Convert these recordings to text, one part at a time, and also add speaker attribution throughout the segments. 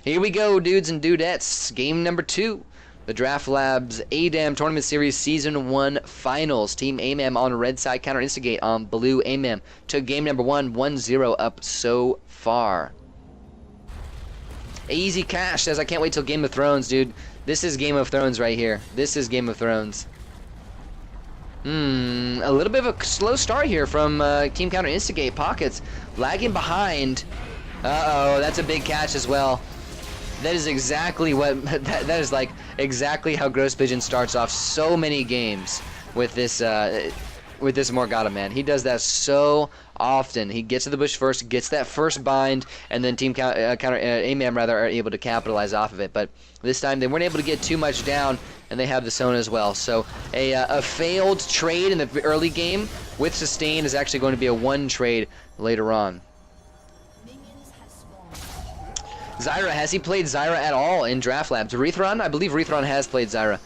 Speaker 1: Here we go, dudes and dudettes. Game number 2. The Draft Labs ADAM Tournament Series Season 1 Finals. Team AMAM on red side, counter instigate on blue. AMAM took game number 1, 1-0 up so far. Easy Cash says, I can't wait till Game of Thrones, dude. This is Game of Thrones right here. This is Game of Thrones. A little bit of a slow start here from Team Counter Instigate. Pockets lagging behind. Uh-oh, that's a big catch as well. That is exactly what that is like exactly how Gross Pigeon starts off so many games with this Morgana, man. He does that so often. He gets to the bush first, gets that first bind, and then Team AMAM rather are able to capitalize off of it. But this time they weren't able to get too much down, and they have the Sona as well. So a failed trade in the early game with sustain is actually going to be a 1 trade later on. Zyra, has he played Zyra at all in Draft Labs? Rethron? I believe Rethron has played Zyra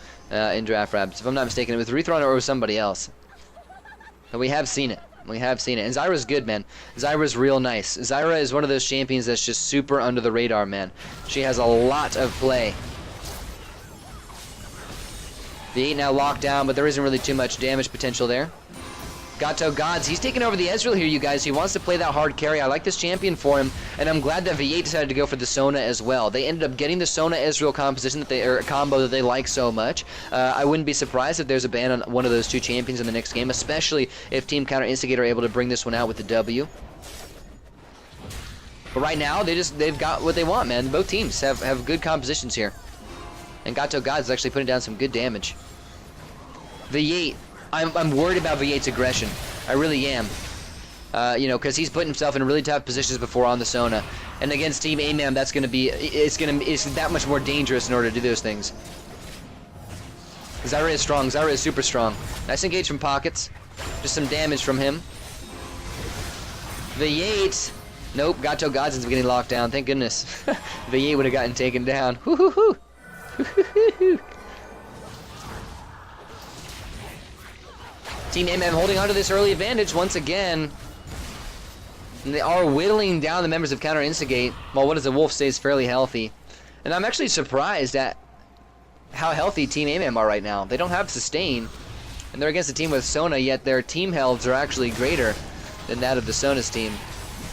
Speaker 1: in Draft Labs. If I'm not mistaken, it was Rethron or it was somebody else. But we have seen it. We have seen it. And Zyra's good, man. Zyra's real nice. Zyra is one of those champions that's just super under the radar, man. She has a lot of play. The 8 now locked down, but there isn't really too much damage potential there. Gato Gods, he's taking over the Ezreal here, you guys. He wants to play that hard carry. I like this champion for him, and I'm glad that V8 decided to go for the Sona as well. They ended up getting the Sona Ezreal composition combo that they like so much. I wouldn't be surprised if there's a ban on one of those 2 champions in the next game, especially if Team Counter Instigate are able to bring this one out with the W. But right now, they've got what they want, man. Both teams have good compositions here. And Gato Gods is actually putting down some good damage. V8. I'm worried about V8's aggression. I really am. You know, because he's put himself in really tough positions before on the Sona. And against Team AMAM, that's going to be, it's that much more dangerous in order to do those things. Zyra is strong. Zyra is super strong. Nice engage from Pockets. Just some damage from him. V8. Nope, Gato Gods is getting locked down. Thank goodness. V8 would have gotten taken down. Hoo-hoo-hoo. Hoo-hoo-hoo. Team AMAM holding on to this early advantage once again. And they are whittling down the members of Counter Instigate, while What is a Wolf stays fairly healthy. And I'm actually surprised at how healthy Team AMAM are right now. They don't have sustain, and they're against a team with Sona, yet their team healths are actually greater than that of the Sona's team.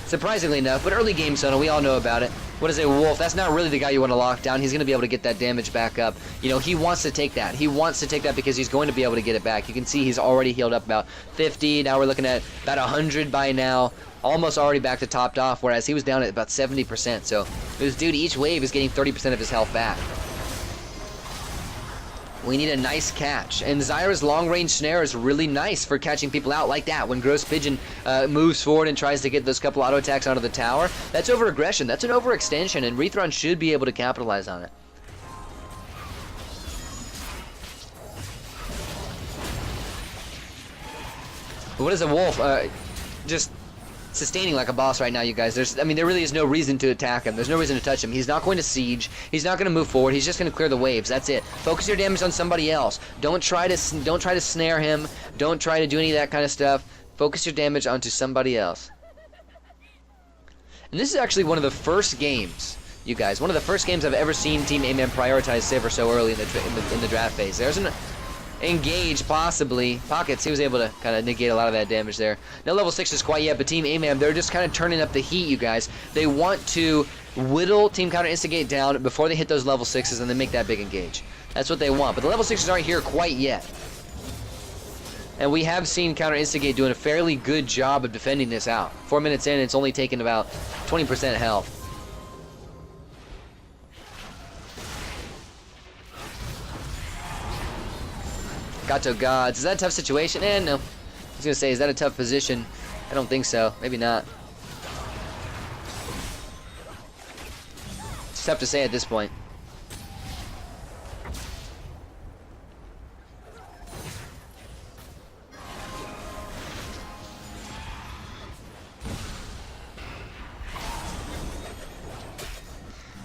Speaker 1: Surprisingly enough, but early game Sona, we all know about it. What is a Wolf? That's not really the guy you want to lock down. He's going to be able to get that damage back up. You know, he wants to take that. He wants to take that because he's going to be able to get it back. You can see he's already healed up about 50. Now we're looking at about 100 by now. Almost already back to topped off, whereas he was down at about 70%. So this dude, each wave is getting 30% of his health back. We need a nice catch. And Zyra's long-range snare is really nice for catching people out like that. When Gross Pigeon moves forward and tries to get those couple auto attacks onto the tower, that's over-aggression. That's an overextension, and Rethron should be able to capitalize on it. But what is a Wolf? Just sustaining like a boss right now, you guys. I mean, there really is no reason to attack him. There's no reason to touch him. He's not going to siege. He's not going to move forward. He's just going to clear the waves. That's it. Focus your damage on somebody else. Don't try to snare him. Don't try to do any of that kind of stuff. Focus your damage onto somebody else. And this is actually one of the first games, you guys. One of the first games I've ever seen Team AMAM prioritize Sivir so early in the draft phase. There's an engage, possibly. Pockets, he was able to kind of negate a lot of that damage there. No level 6s quite yet, but Team AMAM, they're just kind of turning up the heat, you guys. They want to whittle Team Counter Instigate down before they hit those level 6s and then make that big engage. That's what they want, but the level 6s aren't here quite yet. And we have seen Counter Instigate doing a fairly good job of defending this out. 4 minutes in, it's only taken about 20% health. Gato Gods. Is that a tough situation? No. I was going to say, is that a tough position? I don't think so. Maybe not. It's tough to say at this point.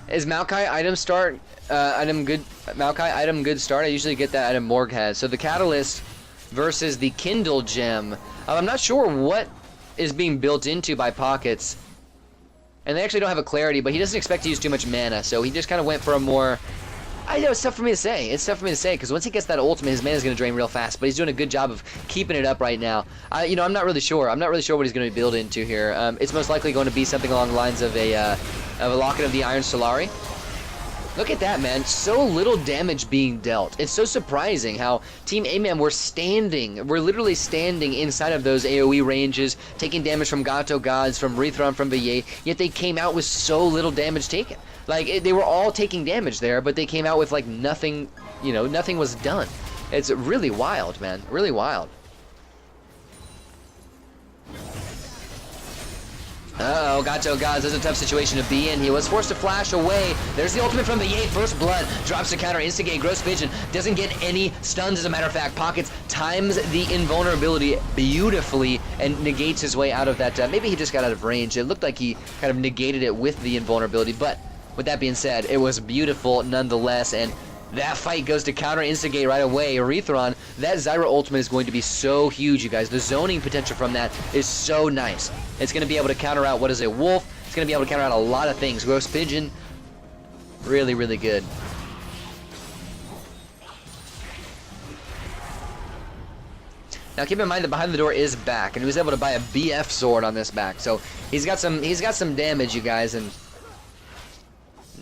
Speaker 1: Is Maokai item start item good? Maokai item good start. I usually get that item Morg has. So the Catalyst versus the Kindle gem. I'm not sure what is being built into by Pockets And they actually don't have a clarity, but he doesn't expect to use too much mana, so he just kind of went for a more... I know, it's tough for me to say. It's tough for me to say, because once he gets that ultimate, his mana's going to drain real fast, but he's doing a good job of keeping it up right now. You know, I'm not really sure. I'm not really sure what he's going to build into here. It's most likely going to be something along the lines of a Locket of the Iron Solari. Look at that, man. So little damage being dealt. It's so surprising how Team AMAM we're literally standing inside of those AoE ranges, taking damage from Gato Gods, from Rethron, from Valle, yet they came out with so little damage taken. Like, they were all taking damage there, but they came out with, like, nothing, you know, nothing was done. It's really wild, man. Really wild. Uh-oh, Gato Gods, that's a tough situation to be in. He was forced to flash away. There's the ultimate from Valle, first blood. Drops the counter, instigate, Gross Pigeon. Doesn't get any stuns, as a matter of fact. Pockets times the invulnerability beautifully and negates his way out of that. Maybe he just got out of range. It looked like he kind of negated it with the invulnerability, but with that being said, it was beautiful nonetheless, and that fight goes to counter instigate right away. Rethron, that Zyra ultimate is going to be so huge, you guys. The zoning potential from that is so nice. It's going to be able to counter out, what is it, Wolf? It's going to be able to counter out a lot of things. Gross Pigeon, really, really good. Now keep in mind that Behind the Door is back, and he was able to buy a BF sword on this back. So he's got some damage, you guys, and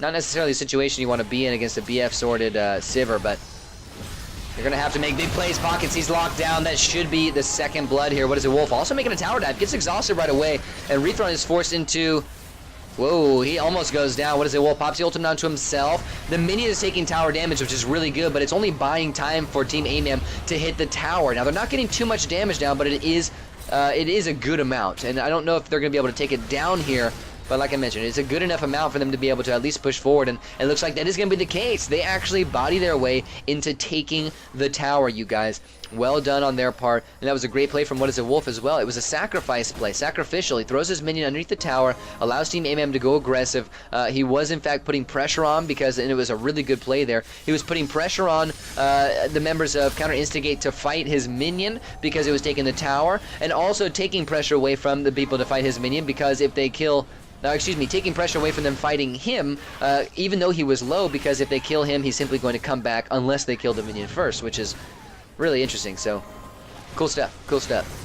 Speaker 1: not necessarily a situation you want to be in against a BF sworded Sivir, but you're going to have to make big plays. Pockets, he's locked down. That should be the second blood here. What is it, Wolf? Also making a tower dive. Gets exhausted right away, and Rethron is forced into... Whoa, he almost goes down. What is it, Wolf? Pops the ultimate onto himself. The minion is taking tower damage, which is really good, but it's only buying time for Team AMAM to hit the tower. Now, they're not getting too much damage down, but it is a good amount, and I don't know if they're going to be able to take it down here. But like I mentioned, it's a good enough amount for them to be able to at least push forward, and it looks like that is going to be the case. They actually body their way into taking the tower, you guys. Well done on their part, and that was a great play from What is it, Wolf as well. It was a sacrifice play, sacrificial. He throws his minion underneath the tower, allows Team AMAM to go aggressive. He was, in fact, putting pressure on, and it was a really good play there. He was putting pressure on the members of Counter Instigate to fight his minion because it was taking the tower, and also taking pressure away from the people to fight his minion because if they kill... taking pressure away from them fighting him, even though he was low, because if they kill him, he's simply going to come back unless they kill the minion first, which is really interesting. So, cool stuff, cool stuff.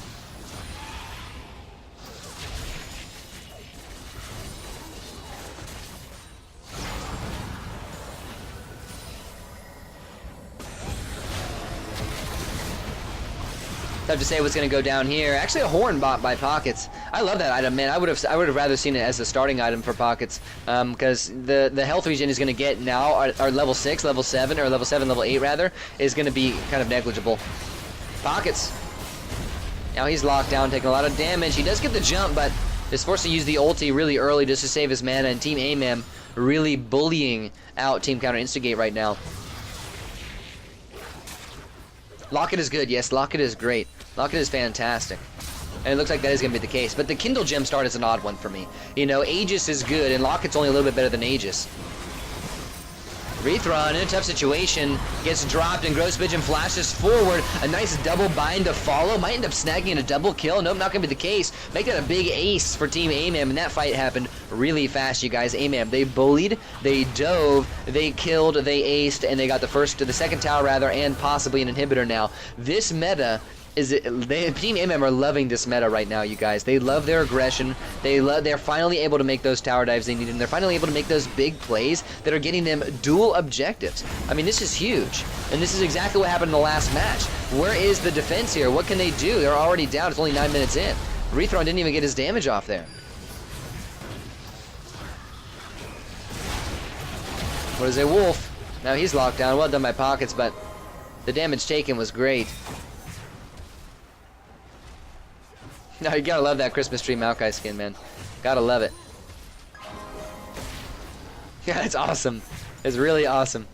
Speaker 1: Tough to say what's going to go down here. Actually, a horn bot by Pockets. I love that item, man. I would have rather seen it as a starting item for Pockets, because the health regen he's going to get now are level 6, level 7, or level 7, level 8 rather, is going to be kind of negligible. Pockets. Now he's locked down, taking a lot of damage. He does get the jump, but is forced to use the ulti really early just to save his mana, and Team AMAM really bullying out Team Counter Instigate right now. Locket is good, yes, Locket is great. Locket is fantastic. And it looks like that is going to be the case. But the Kindle Gem start is an odd one for me. You know, Aegis is good, and Locket's only a little bit better than Aegis. Rethron, in a tough situation, gets dropped, and Gross Pigeon flashes forward. A nice double bind to follow. Might end up snagging a double kill. Nope, not going to be the case. Make that a big ace for Team AMAM, and that fight happened really fast, you guys. AMAM, they bullied, they dove, they killed, they aced, and they got the second tower, rather, and possibly an inhibitor now. This meta... Team AMAM are loving this meta right now, you guys. They love their aggression. They're finally able to make those tower dives they need, and they're finally able to make those big plays that are getting them dual objectives. I mean, this is huge, and this is exactly what happened in the last match. Where is the defense here? What can they do? They're already down. It's only 9 minutes in. Rethron didn't even get his damage off there. What is it, Wolf? Now he's locked down. Well done by Pockets, but the damage taken was great. No, you gotta love that Christmas tree Maokai skin, man. Gotta love it. Yeah, it's awesome. It's really awesome.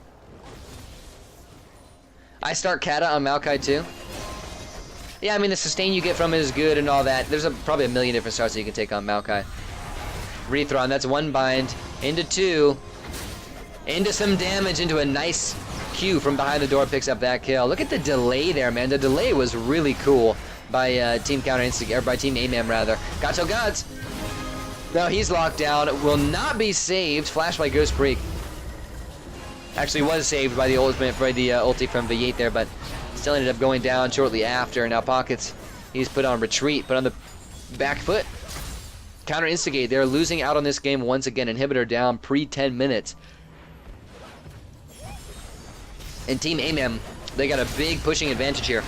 Speaker 1: I start Kata on Maokai too. Yeah, I mean, the sustain you get from it is good and all that. There's probably a million different starts that you can take on Maokai. Rethron, that's one bind. Into two. Into some damage, into a nice Q from behind the door, picks up that kill. Look at the delay there, man. The delay was really cool by Team Counter Instigate, or by Team AMAM rather. Gato Gods. Now he's locked down. Will not be saved. Flash by Ghost Freak. Actually was saved by the ultimate, by the ulti from V8 there, but still ended up going down shortly after. Now Pockets, he's put on retreat, put on the back foot. Counter instigate. They're losing out on this game once again. Inhibitor down pre 10 minutes. And Team AMAM, they got a big pushing advantage here.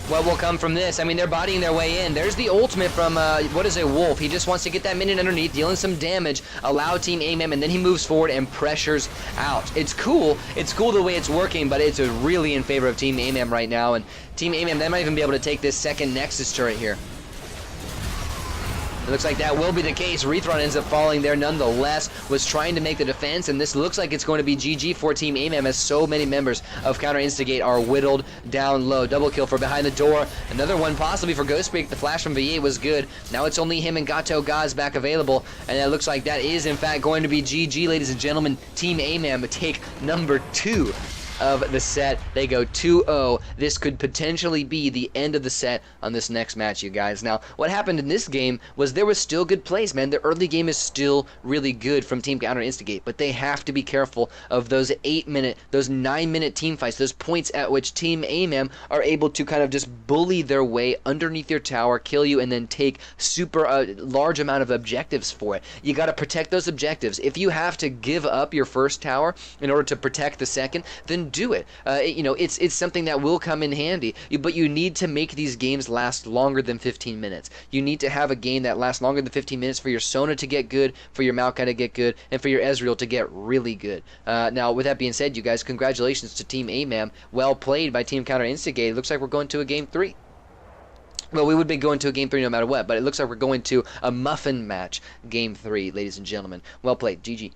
Speaker 1: What will come from this? I mean, they're bodying their way in. There's the ultimate from, what is it, Wolf. He just wants to get that minion underneath, dealing some damage, allow Team AMAM, and then he moves forward and pressures out. It's cool. It's cool the way it's working, but it's really in favor of Team AMAM right now. And Team AMAM, they might even be able to take this second Nexus turret here. It looks like that will be the case. Rethron ends up falling there nonetheless, was trying to make the defense, and this looks like it's going to be GG for Team AMAM as so many members of Counter Instigate are whittled down low. Double kill for behind the door. Another one possibly for Ghost Freak. The flash from V8 was good. Now it's only him and Gato Gaz back available, and it looks like that is in fact going to be GG, ladies and gentlemen. Team AMAM take number 2 of the set. They go 2-0. This could potentially be the end of the set on this next match, you guys. Now, what happened in this game was there was still good plays, man. The early game is still really good from Team Counter Instigate, but they have to be careful of those 8-minute, those 9-minute team fights, those points at which Team AMAM are able to kind of just bully their way underneath your tower, kill you, and then take super large amount of objectives for it. You got to protect those objectives. If you have to give up your first tower in order to protect the second, then do it. You know, it's something that will come in handy, but you need to make these games last longer than 15 minutes. You need to have a game that lasts longer than 15 minutes for your Sona to get good, for your Maokai to get good, and for your Ezreal to get really good. Now, with that being said, you guys, congratulations to Team AMAM. Well played by Team Counter Instigate. It looks like we're going to a Game 3. Well, we would be going to a Game 3 no matter what, but it looks like we're going to a muffin match Game 3, ladies and gentlemen. Well played. GG.